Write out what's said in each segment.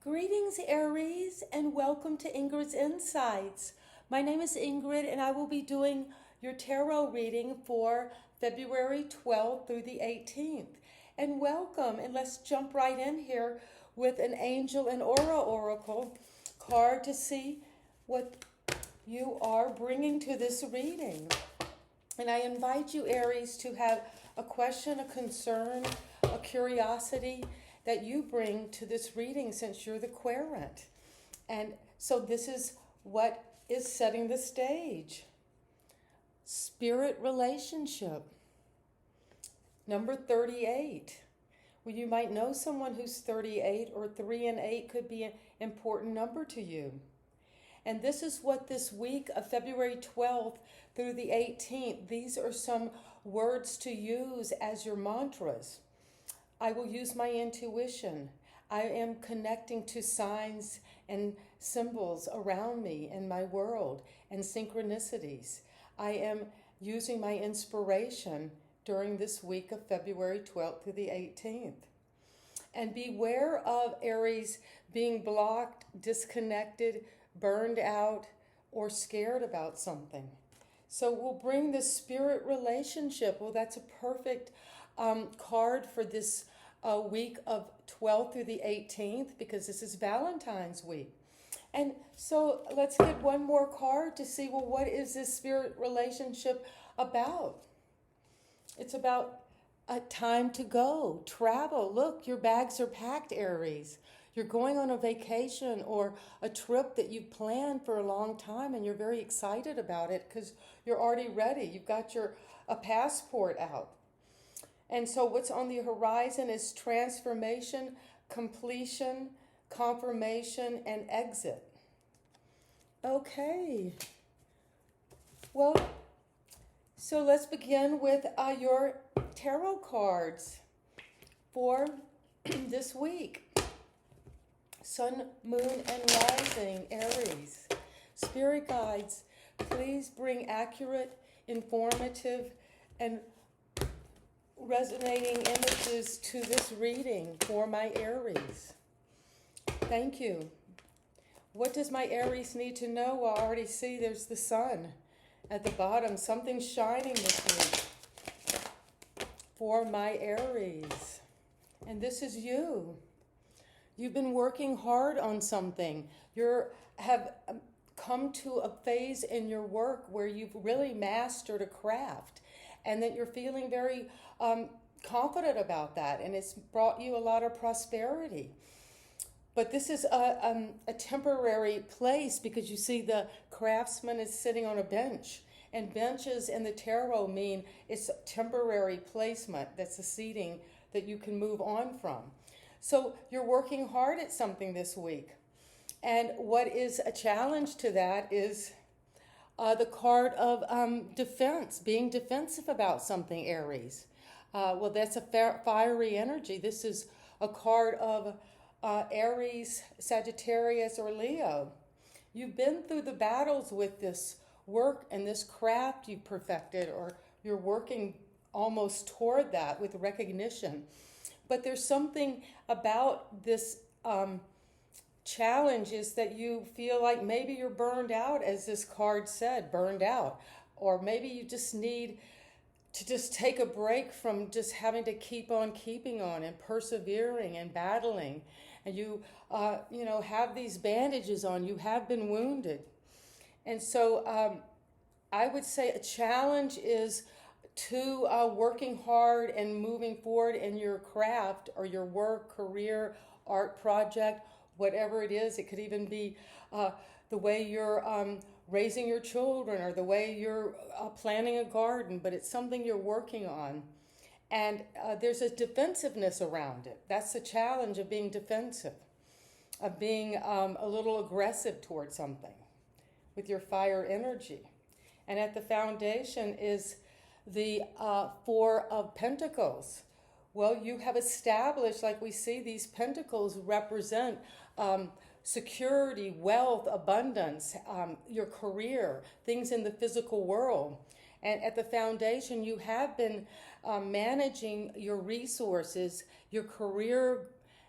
Greetings, Aries, and welcome to Ingrid's Insights. My name is Ingrid, and I will be doing your tarot reading for February 12th through the 18th. And welcome, and let's jump right in here with an Angel and Aura Oracle card to see what you are bringing to this reading. And I invite you, Aries, to have a question, a concern, a curiosity that you bring to this reading since you're the querent. And so this is what is setting the stage. Spirit relationship. Number 38. Well, you might know someone who's 38, or 3 and 8 could be an important number to you. And this is what this week of February 12th through the 18th, these are some words to use as your mantras. I will use my intuition. I am connecting to signs and symbols around me in my world and synchronicities. I am using my inspiration during this week of February 12th through the 18th. And beware of Aries being blocked, disconnected, burned out, or scared about something. So we'll bring the spirit relationship. Well, that's a perfect card for this week of 12th through the 18th, because this is Valentine's week. And so let's get one more card to see, well, what is this spirit relationship about? It's about a time to go, travel. Look, your bags are packed, Aries. You're going on a vacation or a trip that you've planned for a long time, and you're very excited about it because you're already ready. You've got a passport out. And so what's on the horizon is transformation, completion, confirmation, and exit. Okay. Well, so let's begin with your tarot cards for this week. Sun, Moon, and Rising, Aries. Spirit guides, please bring accurate, informative, and resonating images to this reading for my Aries. Thank you. What does my Aries need to know? Well, I already see there's the sun at the bottom. Something's shining this week for my Aries. And this is you. You've been working hard on something. You have come to a phase in your work where you've really mastered a craft, and that you're feeling very confident about that, and it's brought you a lot of prosperity. But this is a temporary place, because you see the craftsman is sitting on a bench, and benches in the tarot mean it's temporary placement. That's a seating that you can move on from. So you're working hard at something this week. And what is a challenge to that is the card of defense, being defensive about something, Aries. Well, that's a fiery energy. This is a card of Aries, Sagittarius, or Leo. You've been through the battles with this work and this craft you've perfected, or you're working almost toward that with recognition. But there's something about this challenge is that you feel like maybe you're burned out, as this card said, burned out. Or maybe you just need to just take a break from just having to keep on keeping on and persevering and battling. And you have these bandages on. You have been wounded. And so I would say a challenge is to working hard and moving forward in your craft or your work, career, art project, whatever it is. It could even be the way you're raising your children, or the way you're planting a garden, but it's something you're working on. And there's a defensiveness around it. That's the challenge of being defensive, of being a little aggressive towards something with your fire energy. And at the foundation is the Four of Pentacles. Well, you have established, like we see, these pentacles represent security, wealth, abundance, your career, things in the physical world. And at the foundation, you have been managing your resources, your career,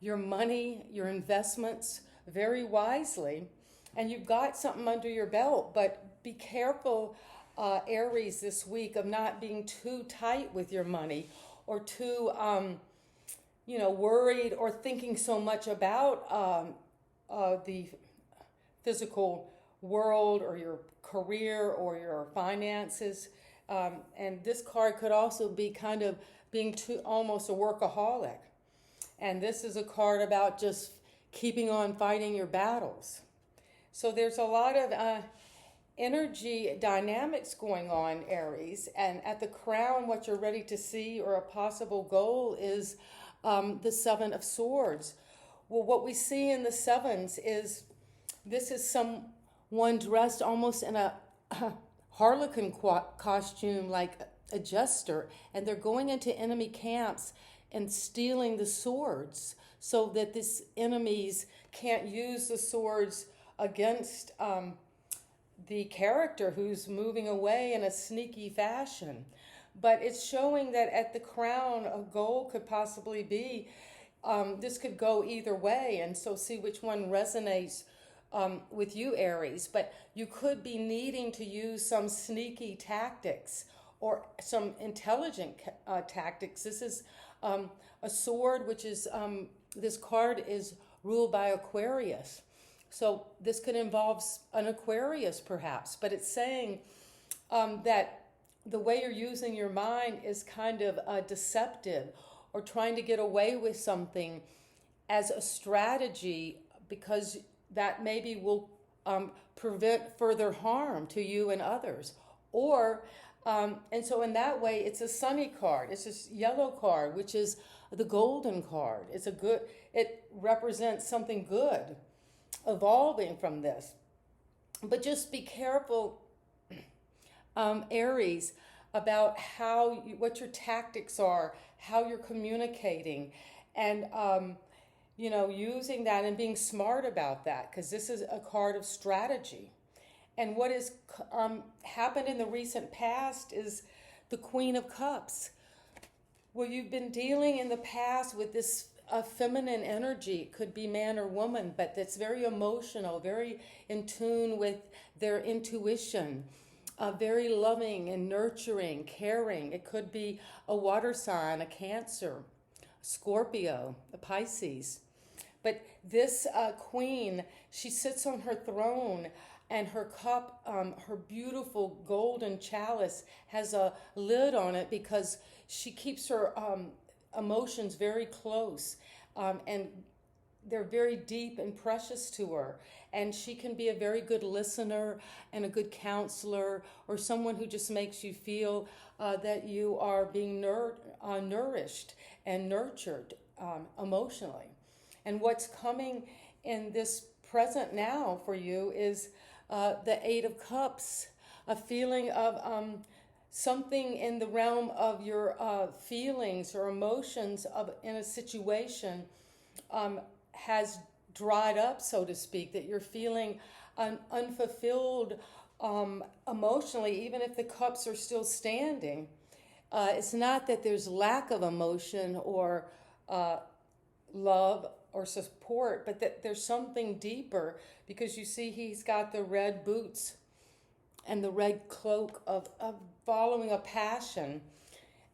your money, your investments very wisely, and you've got something under your belt. But be careful, Aries, this week of not being too tight with your money or too, worried or thinking so much about the physical world or your career or your finances. And this card could also be kind of being too almost a workaholic. And this is a card about just keeping on fighting your battles. So there's a lot of energy dynamics going on, Aries. And at the crown, what you're ready to see or a possible goal is the Seven of Swords. Well, what we see in the sevens is this is someone dressed almost in a harlequin costume, like a jester, and they're going into enemy camps and stealing the swords so that these enemies can't use the swords against the character who's moving away in a sneaky fashion. But it's showing that at the crown, a goal could possibly be, this could go either way, and so see which one resonates with you, Aries. But you could be needing to use some sneaky tactics or some intelligent tactics. This is a sword, which is, this card is ruled by Aquarius. So this could involve an Aquarius perhaps, but it's saying that the way you're using your mind is kind of deceptive or trying to get away with something as a strategy because that maybe will prevent further harm to you and others. Or, and so in that way, it's a sunny card. It's this yellow card, which is the golden card. It represents something good evolving from this. But just be careful, Aries, about what your tactics are, how you're communicating, and using that and being smart about that, because this is a card of strategy. And what has happened in the recent past is the Queen of Cups. Well, you've been dealing in the past with this feminine energy. It could be man or woman, but that's very emotional, very in tune with their intuition, very loving and nurturing, caring. It could be a water sign, a Cancer, Scorpio, a Pisces. But this queen, she sits on her throne, and her cup, her beautiful golden chalice, has a lid on it because she keeps her emotions very close, and they're very deep and precious to her. And she can be a very good listener and a good counselor, or someone who just makes you feel that you are being nourished and nurtured emotionally. And what's coming in this present now for you is the Eight of Cups, a feeling of something in the realm of your feelings or emotions in a situation has dried up, so to speak, that you're feeling unfulfilled emotionally, even if the cups are still standing. It's not that there's lack of emotion or love or support, but that there's something deeper, because you see he's got the red boots and the red cloak of following a passion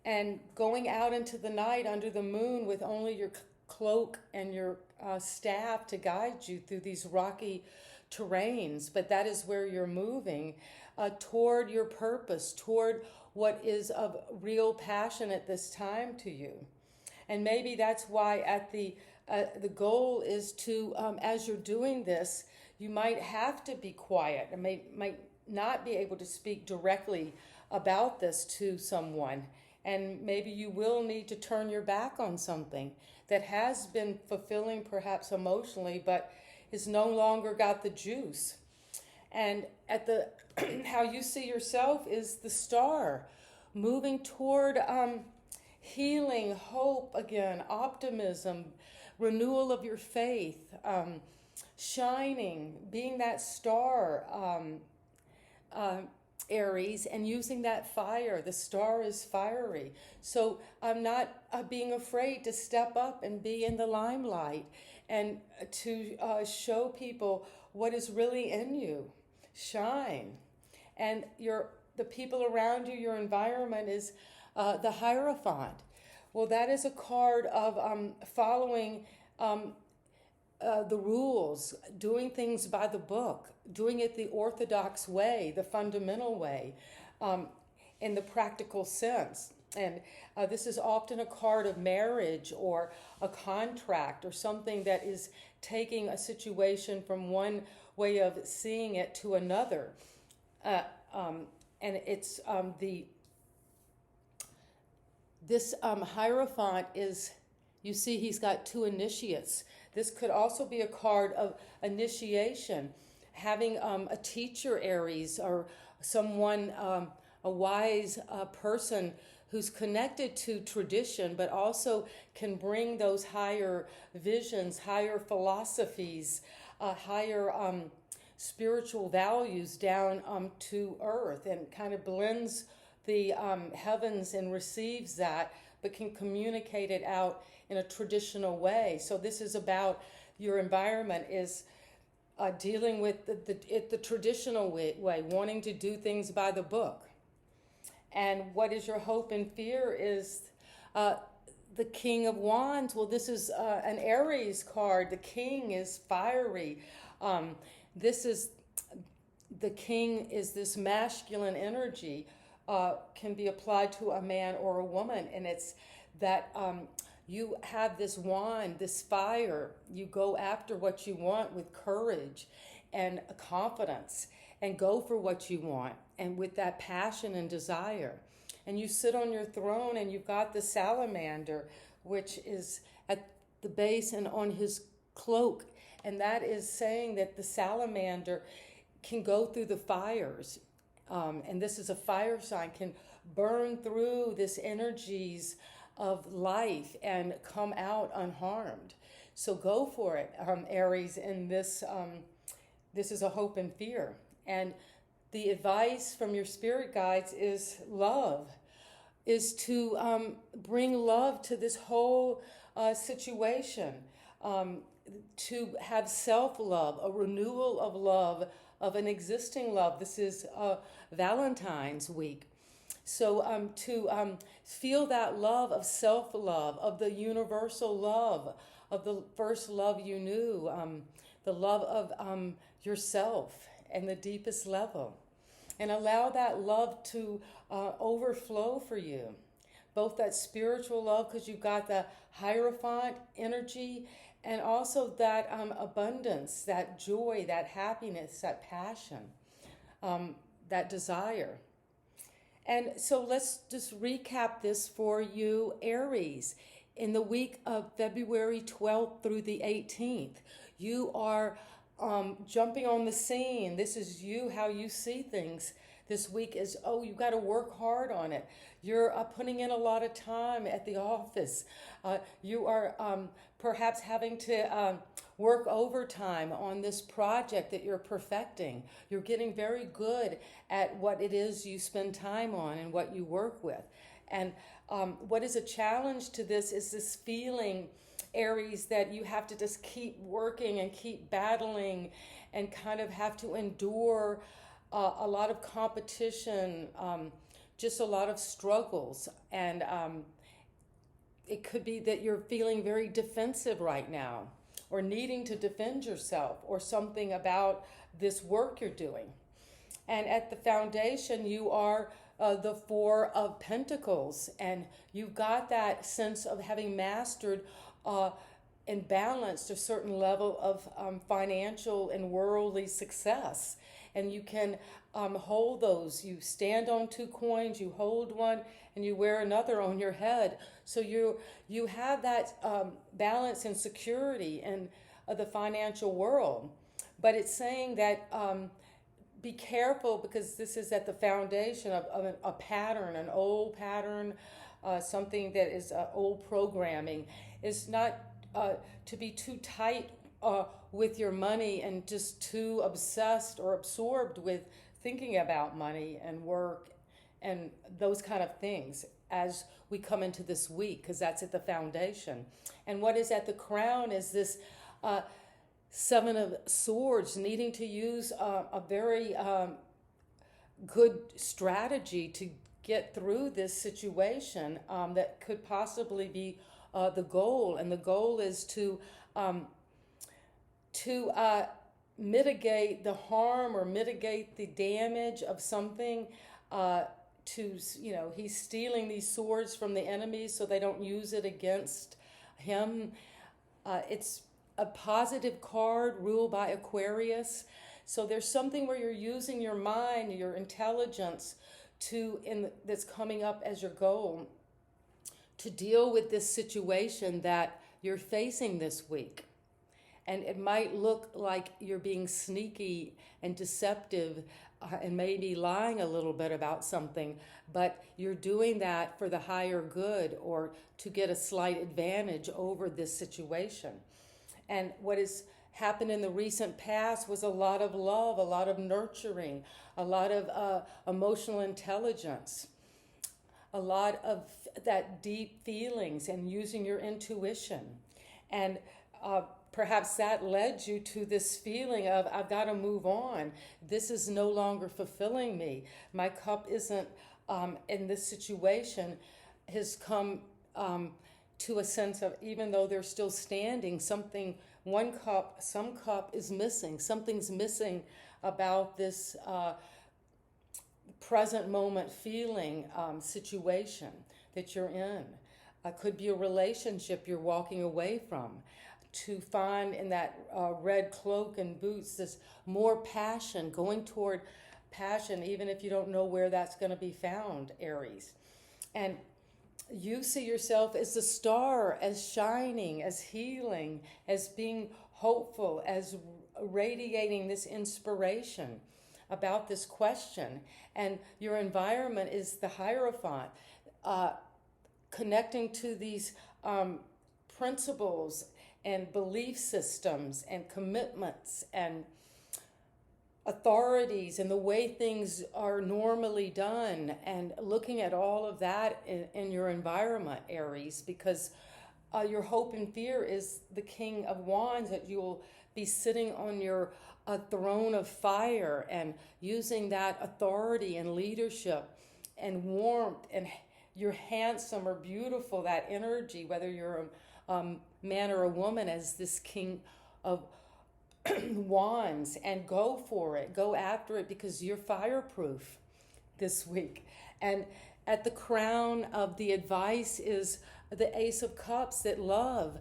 and going out into the night under the moon with only your cloak and your staff to guide you through these rocky terrains. But that is where you're moving toward your purpose, toward what is of real passion at this time to you. And maybe that's why at the goal is to, as you're doing this, you might have to be quiet and might not be able to speak directly about this to someone. And maybe you will need to turn your back on something that has been fulfilling perhaps emotionally, but is no longer got the juice. And at the how you see yourself is the star, moving toward healing, hope again, optimism, renewal of your faith, shining, being that star, Aries, and using that fire. The star is fiery. So I'm not being afraid to step up and be in the limelight and to show people what is really in you. Shine. And the people around you, your environment is the Hierophant. Well, that is a card of following the rules, doing things by the book, doing it the orthodox way, the fundamental way, in the practical sense. And this is often a card of marriage or a contract or something that is taking a situation from one way of seeing it to another. And it's this Hierophant is, you see, he's got two initiates. This could also be a card of initiation, having a teacher, Aries, or someone, a wise person who's connected to tradition, but also can bring those higher visions, higher philosophies, higher spiritual values down to earth, and kind of blends the heavens and receives that, but can communicate it out in a traditional way. So this is about your environment is dealing with the traditional way, wanting to do things by the book. And what is your hope and fear is the King of Wands. Well, this is an Aries card. The King is fiery. This is, the King is this masculine energy, can be applied to a man or a woman. And it's that you have this wand, this fire. You go after what you want with courage and confidence and go for what you want, and with that passion and desire. And you sit on your throne and you've got the salamander, which is at the base and on his cloak. And that is saying that the salamander can go through the fires. And this is a fire sign, can burn through this energies of life and come out unharmed. So go for it, Aries. And this is a hope and fear. And the advice from your spirit guides is love, is to bring love to this whole situation, to have self-love, a renewal of love, of an existing love. This is Valentine's week. So to feel that love of self-love, of the universal love, of the first love you knew, the love of yourself and the deepest level. And allow that love to overflow for you. Both that spiritual love, because you've got the Hierophant energy, and also that abundance, that joy, that happiness, that passion, that desire. And so let's just recap this for you, Aries. In the week of February 12th through the 18th, you are jumping on the scene. This is you, how you see things. This week is, you've got to work hard on it. You're putting in a lot of time at the office. You are perhaps having to work overtime on this project that you're perfecting. You're getting very good at what it is you spend time on and what you work with. And what is a challenge to this is this feeling, Aries, that you have to just keep working and keep battling and kind of have to endure a lot of competition, just a lot of struggles. And it could be that you're feeling very defensive right now, or needing to defend yourself, or something about this work you're doing. And at the foundation, you are the Four of Pentacles, and you've got that sense of having mastered and balanced a certain level of financial and worldly success. And you can hold those. You stand on two coins, you hold one, and you wear another on your head. So you have that balance and security in the financial world. But it's saying that be careful, because this is at the foundation of a pattern, an old pattern, something that is old programming. Is not to be too tight with your money and just too obsessed or absorbed with thinking about money and work and those kind of things as we come into this week, because that's at the foundation. And what is at the crown is this Seven of Swords, needing to use a very good strategy to get through this situation that could possibly be the goal. And the goal is to mitigate the harm or mitigate the damage of something. He's stealing these swords from the enemies so they don't use it against him. It's a positive card ruled by Aquarius. So there's something where you're using your mind, your intelligence that's coming up as your goal to deal with this situation that you're facing this week. And it might look like you're being sneaky and deceptive and maybe lying a little bit about something, but you're doing that for the higher good or to get a slight advantage over this situation. And what has happened in the recent past was a lot of love, a lot of nurturing, a lot of emotional intelligence, a lot of that deep feelings and using your intuition. And perhaps that led you to this feeling of, I've got to move on. This is no longer fulfilling me. My cup isn't, in this situation, has come to a sense of, even though they're still standing, some cup is missing. Something's missing about this present moment feeling situation that you're in. Could be a relationship you're walking away from, to find in that red cloak and boots this more passion, going toward passion, even if you don't know where that's going to be found, Aries. And you see yourself as the star, as shining, as healing, as being hopeful, as radiating this inspiration about this question. And your environment is the Hierophant, connecting to these principles and belief systems and commitments and authorities and the way things are normally done, and looking at all of that in your environment, Aries, because your hope and fear is the King of Wands, that you'll be sitting on your throne of fire and using that authority and leadership and warmth, and you're handsome or beautiful, that energy, whether you're a man or a woman, as this King of Wands, and go for it, go after it, because you're fireproof this week. And at the crown of the advice is the Ace of Cups, that love.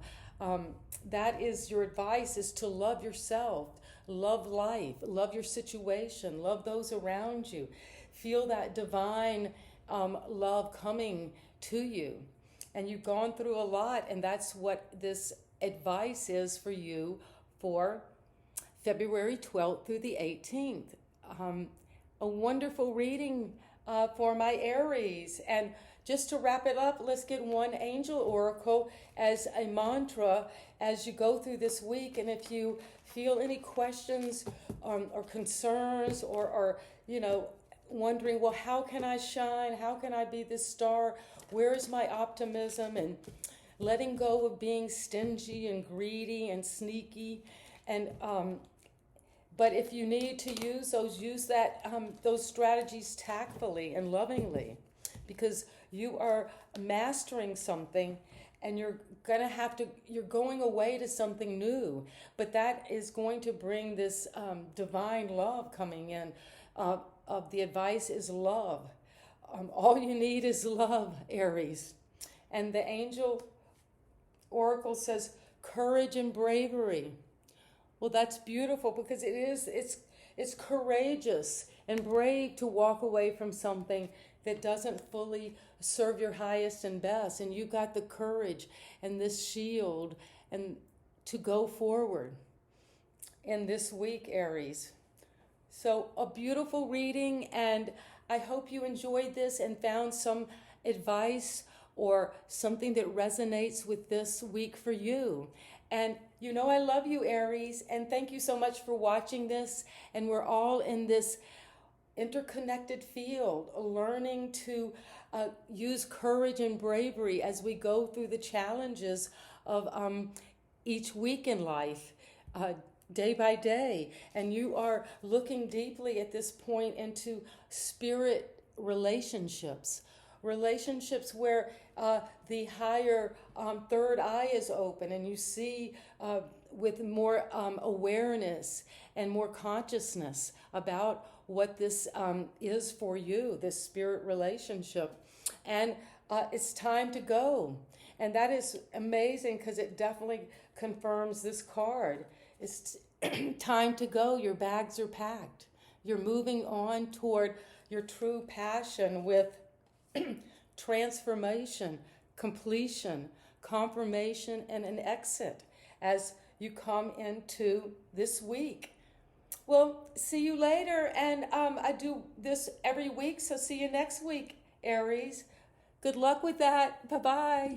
That is your advice, is to love yourself, love life, love your situation, love those around you. Feel that divine love coming to you. And you've gone through a lot, and that's what this advice is for you for February 12th through the 18th. A wonderful reading for my Aries. And just to wrap it up, let's get one angel oracle as a mantra as you go through this week. And if you feel any questions or concerns or wondering, well, how can I shine? How can I be this star? Where is my optimism? And letting go of being stingy and greedy and sneaky. And but if you need to use those strategies tactfully and lovingly, because you are mastering something, and you're going away to something new, but that is going to bring this divine love coming in. Of the advice is love. All you need is love, Aries. And the angel oracle says courage and bravery. Well, that's beautiful, because it's courageous and brave to walk away from something that doesn't fully serve your highest and best. And you got the courage and this shield and to go forward in this week, Aries. So a beautiful reading, and I hope you enjoyed this and found some advice or something that resonates with this week for you. And I love you, Aries, and thank you so much for watching this. And we're all in this interconnected field, learning to use courage and bravery as we go through the challenges of each week in life, day by day. And you are looking deeply at this point into spirit relationships, relationships where the higher third eye is open and you see with more awareness and more consciousness about what this is for you, this spirit relationship. And it's time to go. And that is amazing because it definitely confirms this card. It's time to go. Your bags are packed. You're moving on toward your true passion with transformation, completion, confirmation, and an exit as you come into this week. Well, see you later. And I do this every week, so see you next week, Aries. Good luck with that. Bye-bye.